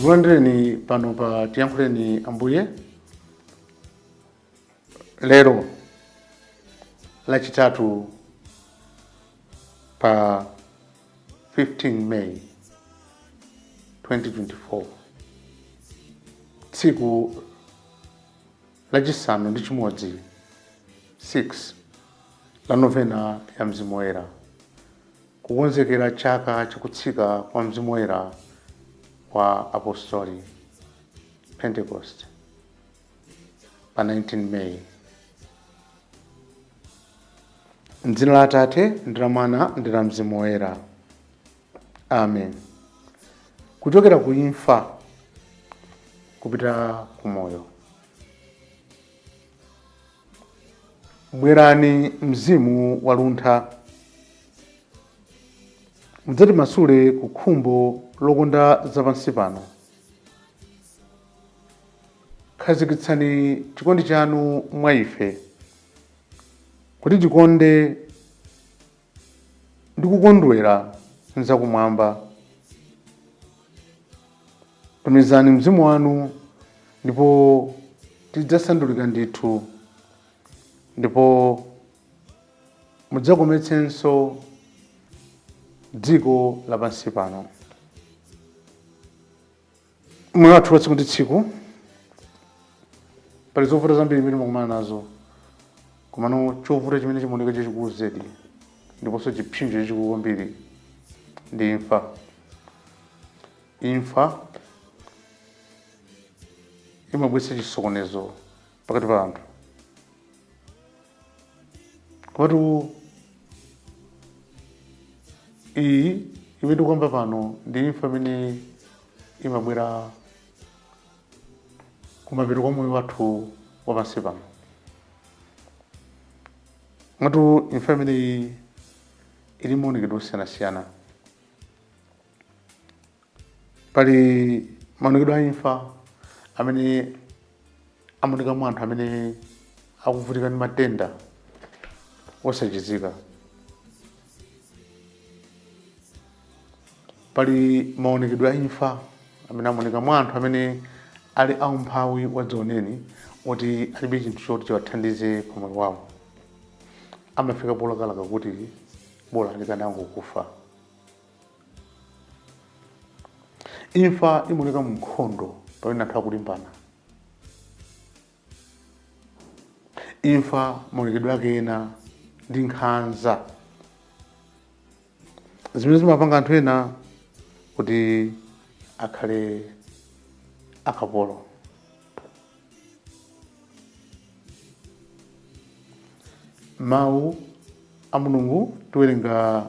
Tikulandireni pano pa Tiyankhuleni Ambuye. Lero lachitatu pa 15 May 2024, tsiku lachisanu ndi chimodzi 6 la novena ya Mzimu Woyera, kukonzekera chaka chakutsika kwa Mzimu Woyera wa Apostoli Pentecost pa 19 May. M'dzina la Atate ndi la Mwana ndi la Mzimu Woyera. Amen. Kuchokera ku imfa kupita ku moyo. Bwerani mzimu waluntha, mudzati masule ku khumbo lokonda zapansi pano. Khazikitsani chikondi chanu mwa ife, kuti tikonde ndi kukondwera nzakumwamba. Tumizani mzimu wanu ndipo tidzasandulika ndithu, ndipo mudzakometsenso dziko lapansi pano. Moyo wathu wa tsiku ndi tsiku pali zovuta zambiri zimene mukumana nazo, komano chovuta chimene chimaoneka chachikulu zedi ndiponso chipsinjo chachikulu kwambiri ndi imfa. Imfa imabweretsa chisokonezo pakati pa anthu, komatu iyi imene tikuyamba pano ndi imfa imene imabwera kumapeto kwa moyo wathu wapansi pano. Komatu imfa imene iyi ili maonekedwe osiyanasiyana. Pali maonekedwe a imfa amene amaoneka mwa anthu amene akuvutika ndi matenda osachizika. Pali maonekedwe a imfa amene amaoneka mwa anthu amene ali aumphawi wadzioneni, oti alibe chinthu choti chiwathandize pa moyo wawo. Amafika polakalaka kuti bola likanangokufa. Imfa imaoneka mu nkhondo pamene anthu akulimbana. Imfa maonekedwe ake ena ndi nkhanza zimene zimapanga anthu ena kuti akhale akapolo. Mawu a Mulungu tiwerenga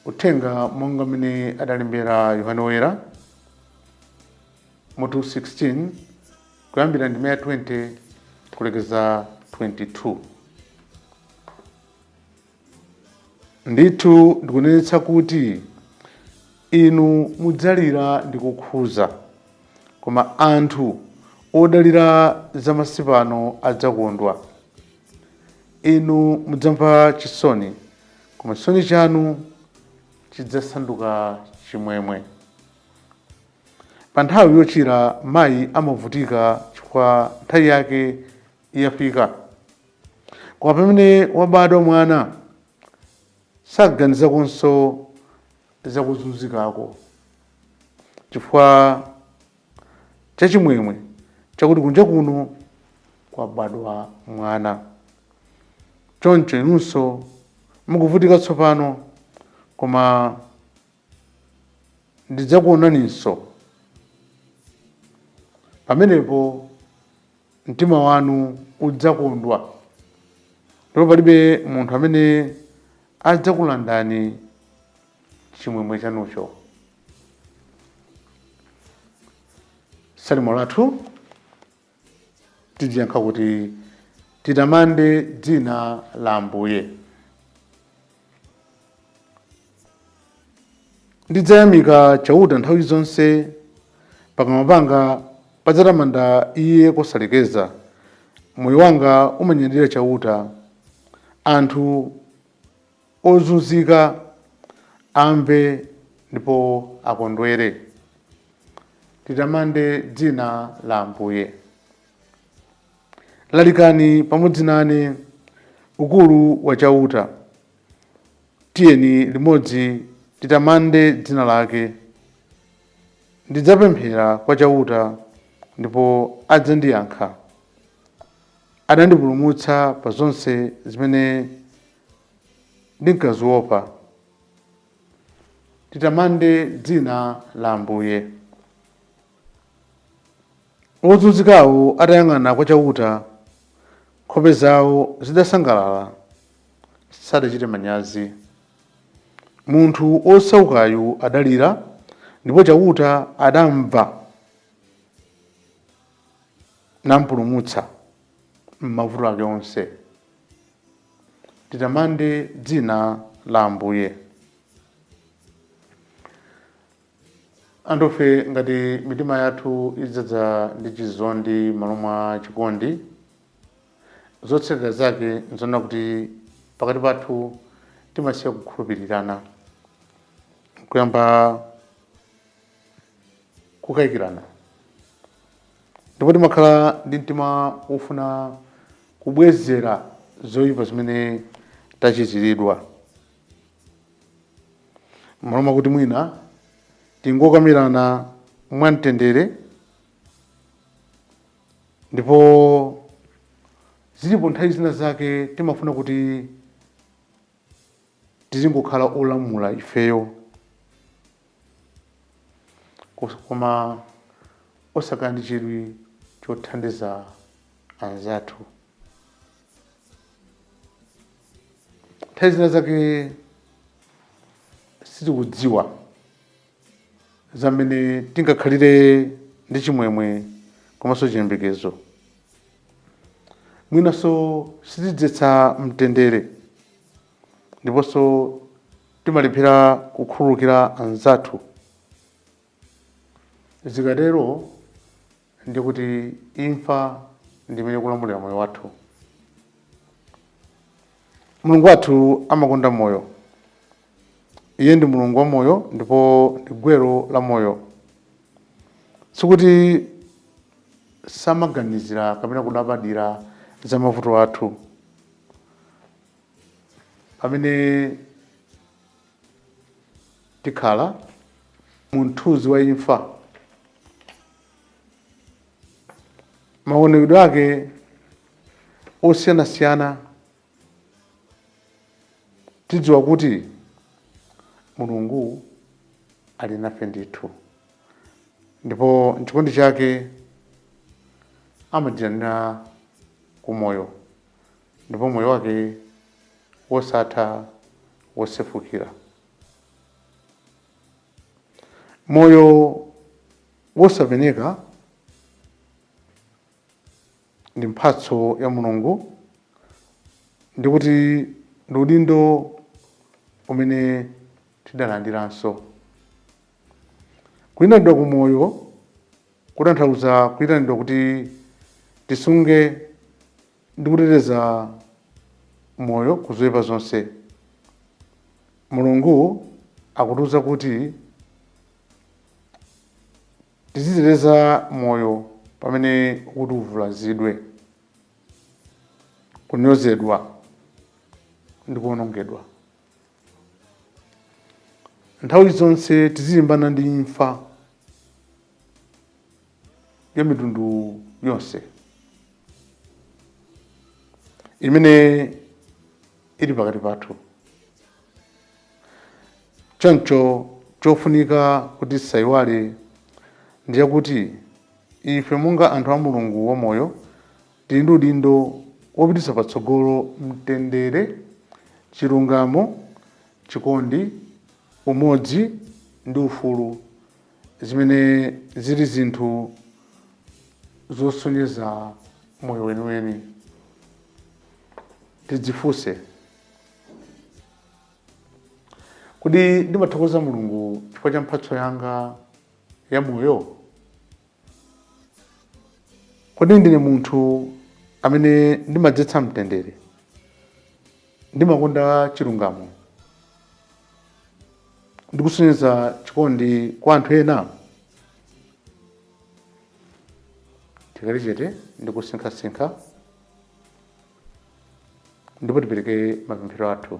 uthenga monga mmene adalembera Yohane Woyera mutu 16 kuyambira ndime ya 20 kulekeza 22. Ndithu ndikunenetsa kuti inu mudzalira ndi kukhuza, koma anthu odalira zapansi pano adzakondwa. Inu mudzamva chisoni, koma chisoni chanu chidzasanduka chimwemwe. Pa nthawi yochira mayi amavutika chifukwa nthawi yake yafika, koma pamene wabadwa mwana saganizakonso zakuzunzikako chifukwa chachimwemwe chakuti kunja kuno kwabadwa mwana. Choncho inunso mukuvutika tsopano, koma ndidzakuonaninso. Pamenepo mtima wanu udzakondwa, ndipo palibe munthu amene adzakulandani chimwemwe chanucho. Salimo lathu tidziyankha kuti titamande dzina la Ambuye. Ndidzayamika chauta nthawi zonse, pakamwa panga padzatamanda iye kosalekeza. Moyo wanga umanyadira chauta, anthu ozunzika amve ndipo akondwere. titamande dzina la Ambuye. Lalikani pamodzi nane ukulu wa chauta. Tiyeni limodzi titamande dzina lake. Ndidzapemphera kwa chauta ndipo adzandiyankha. Anandipulumutsa pa zonse zimene ndinkaziopa. Titamande dzina la Ambuye. Ozunzikawo atayang'ana kwa chauta, nkhope zawo zidasangalala, sadachite manyazi. Munthu osaukayu adalira, ndipo chauta adamva nampulumutsa m'mavuto ake onse. Titamande dzina la Ambuye. Andofe ngati mitima yathu idzadza ndi chizondi m'malo mwa chikondi, zotsatira zake nzoona kuti pakati pathu timasiya kukhulupirirana, kuyamba kukayikirana, ndipo timakhala ndi mtima wofuna kubwezera zoyipa zimene tachitiridwa. M'malo mwakuti mwina tingokamirana mwamtendere, ndipo zilipo nthawi zina zake timafuna kuti tizingokhala olamula ifeyo, koma osakhala ndi chidwi chothandiza anzathu. Nthawi zina zake sitikudziwa zamene tingakhalire ndi chimwemwe komanso chiyembekezo. Mwinanso sitidzetsa mtendere, ndiponso timalephera kukhululukira anzathu. Zikatero ndi kuti imfa ndimene kulamulira moyo wathu. Mulungu wathu amakonda moyo. Iye ndi Mulungu wa moyo ndipo ndi gwero la moyo. Sikuti samaganizira kapena kudabadira za mavuto athu. Pamene tikhala mu mthunzi wa imfa, maonekedwe ake osiyanasiyana, tidziwa kuti Mulungu ali nafe ndithu, ndipo chikondi chake amatiyanira ku moyo, ndipo moyo wake wosatha wosefukira. Moyo wosapeneka ndi mphatso ya Mulungu, ndikuti ndi udindo umene tidalandiranso. Kuyitanidwa ku moyo kutanthauza kuyitanidwa kuti tisunge ndi kuteteza moyo ku zoyipa zonse. Mulungu akutiuza kuti tiziteteza moyo pamene ukuti uvulazidwe, kunyozedwa ndi kuwonongedwa. Nthawi zonse tizilimbana ndi imfa ya mitundu yonse imene ili pakati pathu. Choncho chofunika kuti tisayiwale ndi chakuti ife monga anthu a Mulungu wa moyo tili ndi udindo wopititsa patsogolo mtendere, chilungamo, chikondi, umodzi ndi ufulu, zimene zili zinthu zosonyeza moyo weniweni. Tidzifunse kuti ndimathokoza Mulungu chifukwa cha mphatso yanga ya moyo. Kodi ndine munthu amene ndimadzetsa mtendere, ndimakonda chilungamo, ndikusonyeza chikondi kwa anthu ena? tikali chete ndi kusinkhasinkha ndipo tipereke mapemphero athu.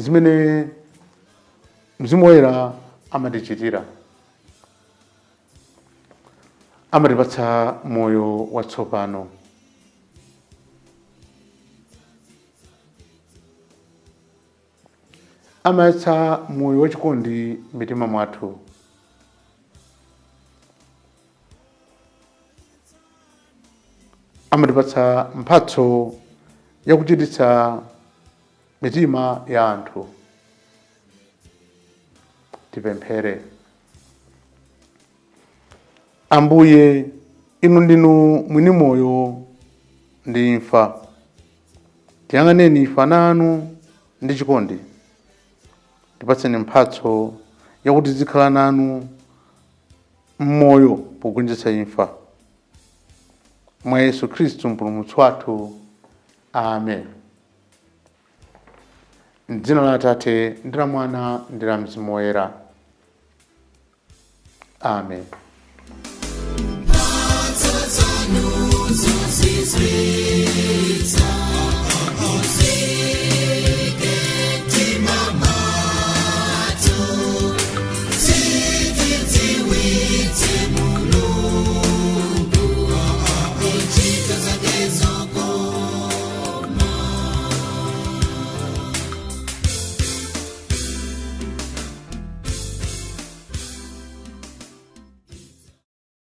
Zimene Mzimu Woyera amatichitira, amatipatsa moyo watsopano, amayatsa moyo wachikondi mitima mwathu, amatipatsa mphatso yakuchititsa mitima ya anthu. Tipemphere. Ambuye, inu ndinu mwini moyo ndi imfa, tiyang'aneni ife ana anu ndi chikondi, tipatseni mphatso yakuti tizikhala nanu mmoyo pogonjetsa imfa. Mwa Yesu Khristu mpulumutsi wathu. Amen. M'dzina la Atate ndi la Mwana ndi la Mzimu Woyera. Amen. Sweet